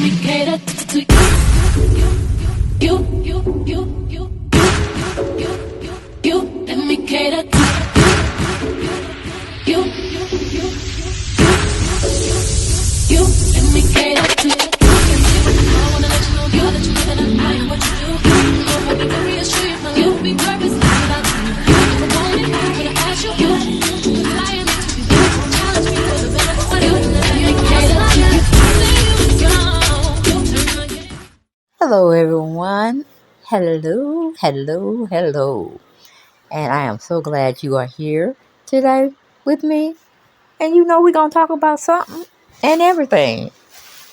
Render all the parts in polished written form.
me cater to you. Let me cater to you. Let me cater to you. I wanna let you know, girl, that you live in I am what you do. I want me to reassure you, my life will be purpose without you. If I want it, I'm gonna ask you. Flying to you, challenge me for the better for you. Let me cater to you. Hello, everyone. Hello. And I am so glad you are here today with me. And we're going to talk about something and everything.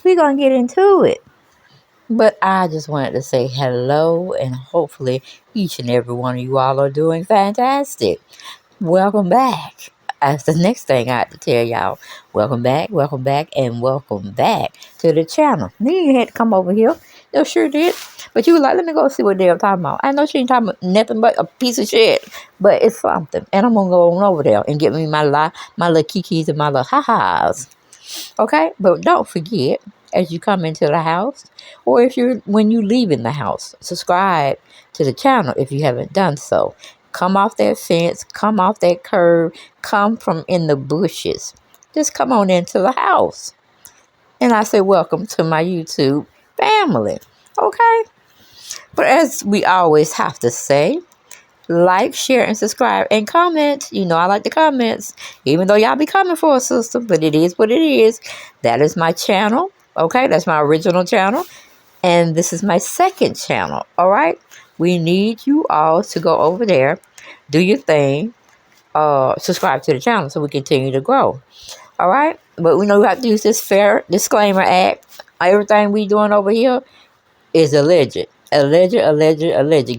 We're going to get into it. But I just wanted to say hello, and hopefully each and every one of you all are doing fantastic. Welcome back. That's the next thing I have to tell y'all. Welcome back, and welcome back to the channel. Then you had to come over here. You sure did. But you were like, let me go see what they're talking about. I know she ain't talking about nothing but a piece of shit. But it's something. And I'm going to go on over there and get me my little kikis and my little ha-has. Okay? But don't forget, as you come into the house, or when you leave in the house, subscribe to the channel if you haven't done so. Come off that fence, come off that curb, come from in the bushes. Just come on into the house. And I say, welcome to my YouTube family. Okay? But as we always have to say, like, share, and subscribe, and comment. I like the comments, even though y'all be coming for a sister, but it is what it is. That is my channel. Okay? That's my original channel. And this is my second channel. All right? We need you all to go over there, do your thing, subscribe to the channel so we continue to grow. All right? But we know we have to use this fair disclaimer act. Everything we doing over here is alleged. Alleged.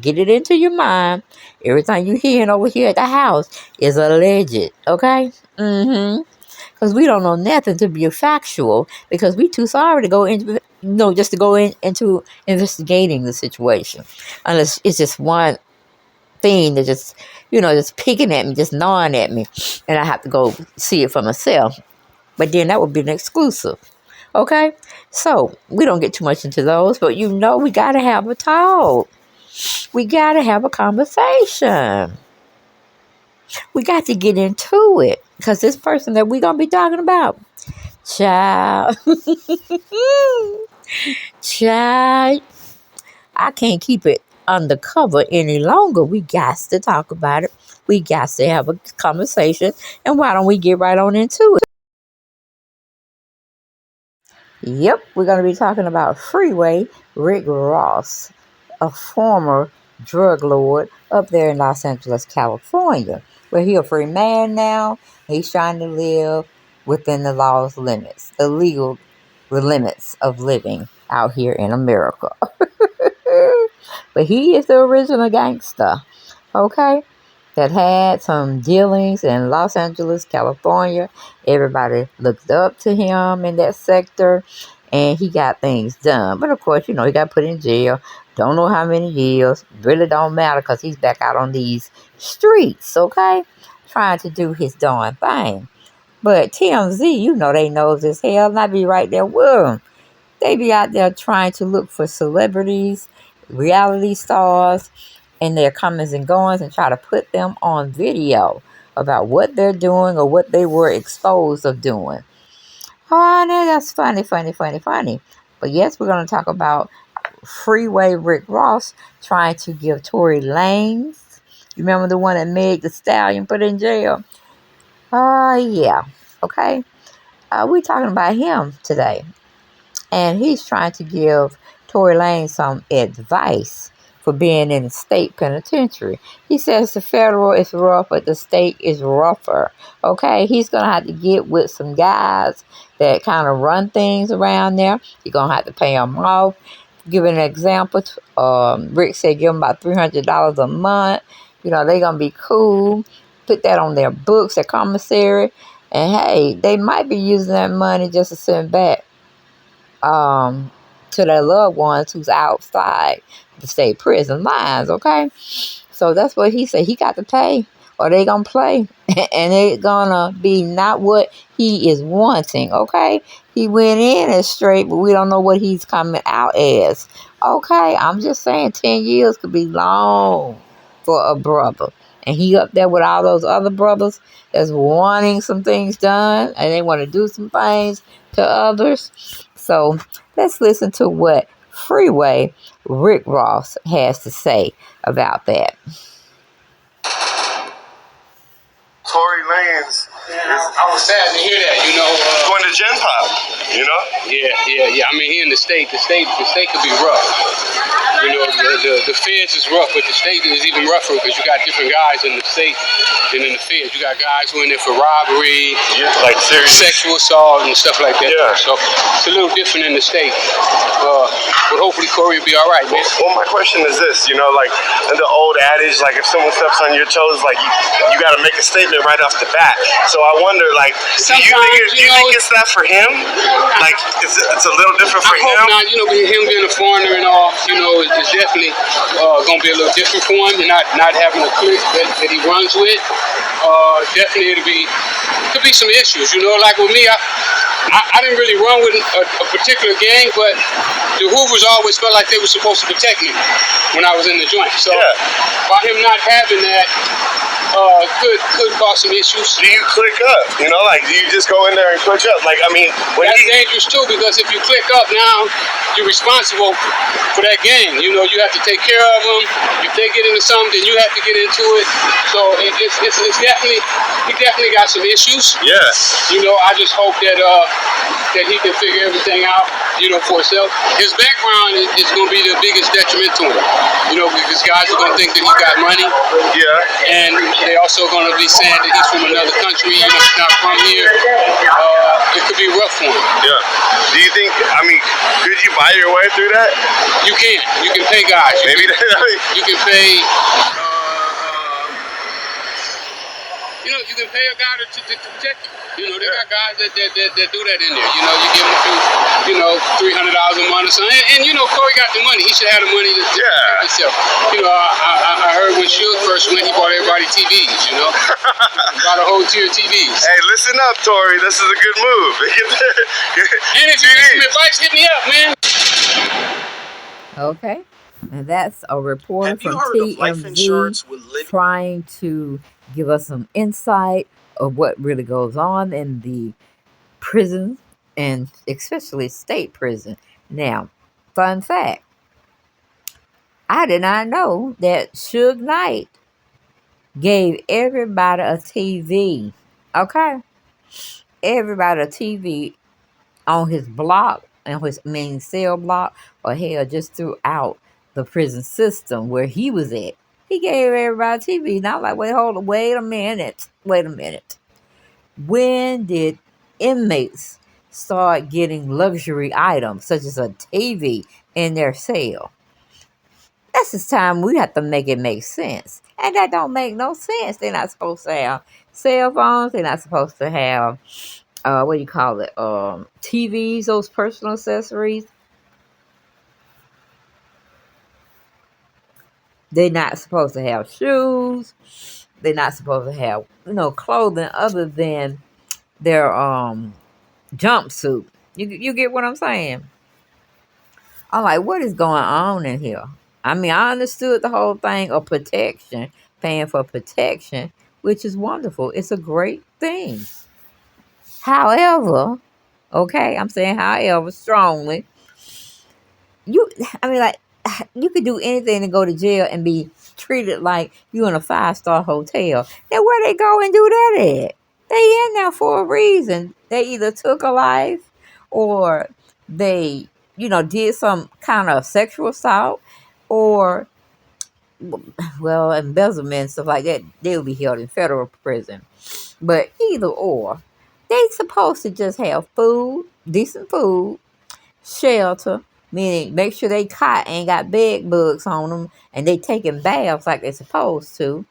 Get it into your mind. Everything you hearing over here at the house is alleged. Okay? Because we don't know nothing to be factual, because we too sorry to go into, just to go into investigating the situation. Unless it's just one thing that just picking at me, just gnawing at me, and I have to go see it for myself. But then that would be an exclusive. Okay? So, we don't get too much into those, but we got to have a talk. We got to have a conversation. We got to get into it, because this person that we're going to be talking about, child, child, I can't keep it undercover any longer. We got to talk about it. We got to have a conversation. And why don't we get right on into it? Yep, we're going to be talking about Freeway Rick Ross, a former drug lord up there in Los Angeles, California, where he's a free man now. He's trying to live within the law's limits, the legal limits of living out here in America. But he is the original gangster, okay, that had some dealings in Los Angeles, California. Everybody looked up to him in that sector, and he got things done. But of course, he got put in jail. Don't know how many years. Really don't matter, because he's back out on these streets, okay, trying to do his darn thing. But TMZ, they knows as hell, and I be right there with him. They be out there trying to look for celebrities, reality stars, and their comings and goings, and try to put them on video about what they're doing or what they were exposed of doing. Oh, now that's funny. But yes, we're going to talk about Freeway Rick Ross trying to give Tory Lanez. You remember the one that Meg the Stallion put in jail? Yeah. Okay. We're talking about him today. And he's trying to give Tory Lanez some advice for being in the state penitentiary. He says the federal is rough, but the state is rougher. Okay, he's going to have to get with some guys that kind of run things around there. You're going to have to pay them off. Give an example. Rick said give them about $300 a month. They're going to be cool. Put that on their books, their commissary. And hey, they might be using that money just to send back to their loved ones who's outside the state prison lines, okay? So that's what he said. He got to pay or they gonna play, and it's gonna be not what he is wanting. Okay, he went in as straight, but we don't know what he's coming out as. Okay, I'm just saying 10 years could be long for a brother, and he up there with all those other brothers that's wanting some things done, and they want to do some things to others. So let's listen to what Freeway Rick Ross has to say about that. Tory Lanez. I was sad to hear that, Going to Gen Pop, Yeah. I mean, here in the state could be rough. The feds is rough, but the state is even rougher because you got different guys in the state than in the feds. You got guys who are in there for robbery, like serious sexual assault, and stuff like that. Yeah. So it's a little different in the state. But hopefully Corey will be all right, man. Well, my question is this, like in the old adage, like if someone steps on your toes, like you got to make a statement right off the bat. So I wonder, like, do you think it's that for him? Like, it's a little different for I hope him? not. Him being a foreigner and all, it's definitely going to be a little different for him, and not having a clique that he runs with. Definitely could be some issues. Like with me, I didn't really run with a particular gang, but the Hoovers always felt like they were supposed to protect me when I was in the joint. So by him not having that, could cause some issues. Do you click up? Like, do you just go in there and click up? Like, I mean, that's dangerous too, because if you click up now, you're responsible for that gang. You have to take care of them. If they get into something, then you have to get into it. So it's definitely, he definitely got some issues. Yeah. I just hope that he can figure everything out, for himself. His background is going to be the biggest detriment to him. Because guys are going to think that he got money. Yeah. And they also going to be saying that he's from another country, he's not from here. It could be rough for him. Yeah. Do you think, could you buy your way through that? You can. You can pay guys. You can pay. You can pay a guy to protect you. They got guys that do that in there. You give them a few, $300 a month or something. And Corey got the money. He should have the money to protect himself. I heard when Suge first went, he bought everybody TVs. Bought a whole tier of TVs. Hey, listen up, Tory. This is a good move. And if you need some advice, hit me up, man. Okay. And that's a reporter from TMZ trying to give us some insight of what really goes on in the prisons, and especially state prison. Now, fun fact, I did not know that Suge Knight gave everybody a TV. Okay? Everybody a TV on his block, and his main cell block, or hell, just throughout the prison system where he was at. He gave everybody TV. Now, like, wait a minute. When did inmates start getting luxury items such as a TV in their cell? That's the time we have to make it make sense. And that don't make no sense. They're not supposed to have cell phones. They're not supposed to have, TVs, those personal accessories. They're not supposed to have shoes. They're not supposed to have, clothing other than their jumpsuit. You get what I'm saying? I'm like, what is going on in here? I understood the whole thing of protection, paying for protection, which is wonderful. It's a great thing. However, I'm saying however strongly, you could do anything to go to jail and be treated like you in a 5-star hotel. Then where they go and do that at? They in there for a reason. They either took a life, or they, did some kind of sexual assault, or, well, embezzlement and stuff like that. They'll be held in federal prison. But either or, they supposed to just have food, decent food, shelter, meaning make sure they cot ain't got bed bugs on them, and they taking baths like they supposed to.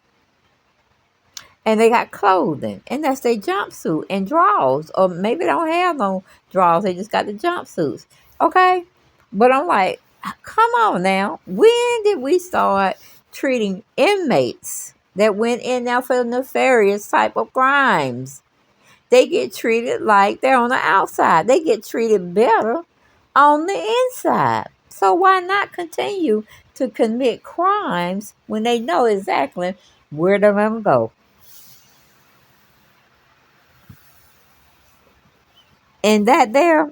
And they got clothing, and that's their jumpsuit and drawers. Or maybe they don't have no drawers, they just got the jumpsuits. Okay? But I'm like, come on now. When did we start treating inmates that went in now for nefarious type of crimes. They get treated like they're on the outside. They get treated better on the inside. So why not continue to commit crimes when they know exactly where they're going to go? And that there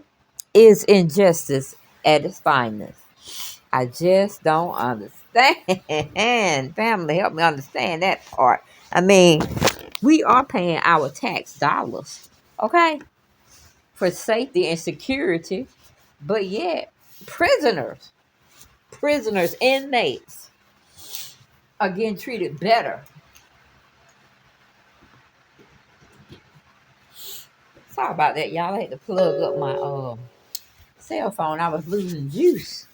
is injustice at its finest. I just don't understand. Family, help me understand that part. I mean, we are paying our tax dollars, okay, for safety and security, but yet prisoners, inmates are getting treated better. Sorry about that, y'all. I had to plug up my cell phone. I was losing juice.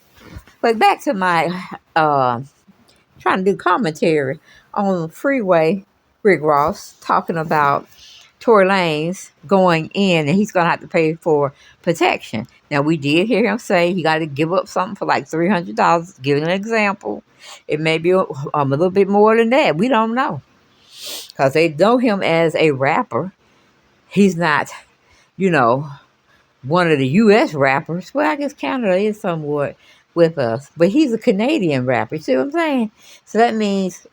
But back to my trying to do commentary on Freeway Rick Ross talking about Tory Lanez going in and he's going to have to pay for protection. Now, we did hear him say he got to give up something for like $300, giving an example. It may be a little bit more than that. We don't know. Because they know him as a rapper. He's not, one of the U.S. rappers. Well, I guess Canada is somewhat with us. But he's a Canadian rapper. You see what I'm saying? So that means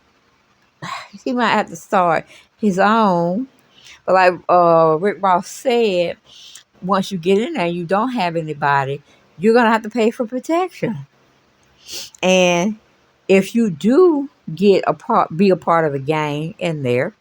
he might have to start his own. But like Rick Ross said, once you get in there, you don't have anybody, you're going to have to pay for protection. And if you do be a part of a gang in there,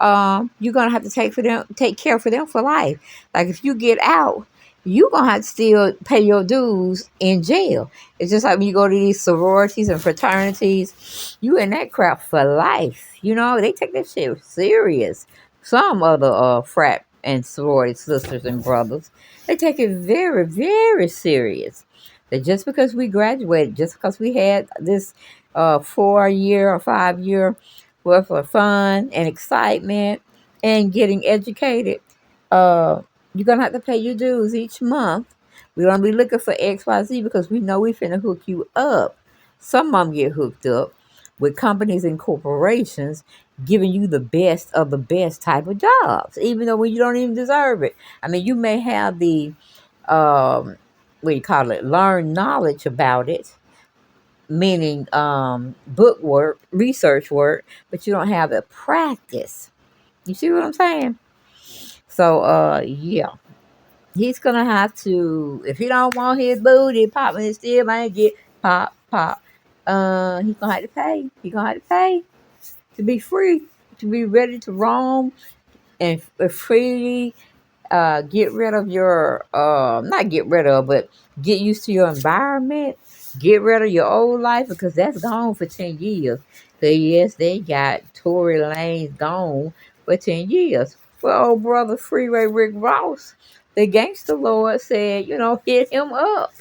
you're gonna have to take care for them for life. Like if you get out, you're gonna have to still pay your dues in jail. It's just like when you go to these sororities and fraternities, you in that crap for life. They take that shit serious. Some other frat and sorority sisters and brothers, they take it very, very serious. That just because we graduated, just because we had this 4-year or 5-year worth of fun and excitement and getting educated, you're going to have to pay your dues each month. We're going to be looking for XYZ because we know we finna hook you up. Some of them get hooked up with companies and corporations giving you the best of the best type of jobs, even though you don't even deserve it. I mean, you may have the, learn knowledge about it, meaning book work, research work, but you don't have the practice. You see what I'm saying? So, yeah. He's going to have to, if he don't want his booty popping, it still might get pop. He's going to have to pay. He's going to have to pay to be free, to be ready to roam and freely get rid of your, not get rid of, but get used to your environment. Get rid of your old life because that's gone for 10 years. So, yes, they got Tory Lanez gone for 10 years. Well, old brother Freeway Rick Ross, the gangster lord, said, hit him up.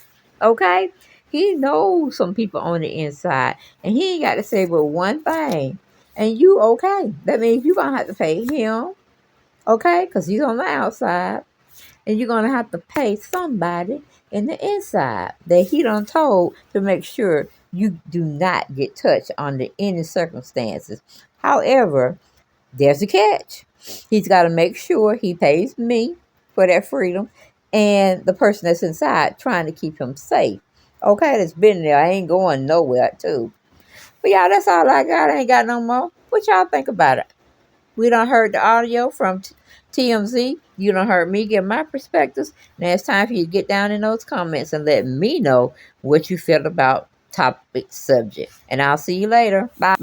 Okay? He knows some people on the inside. And he ain't got to say but one thing. And you okay. That means you're going to have to pay him. Okay? Because he's on the outside. And you're going to have to pay somebody in the inside that he done told to make sure you do not get touched under any circumstances. However, there's a catch. He's got to make sure he pays me for that freedom and the person that's inside trying to keep him safe. Okay, that's been there. I ain't going nowhere, too. But, y'all, that's all I got. I ain't got no more. What y'all think about it? We done heard the audio from TMZ. You done heard me give my perspectives. Now it's time for you to get down in those comments and let me know what you feel about topic subject. And I'll see you later. Bye.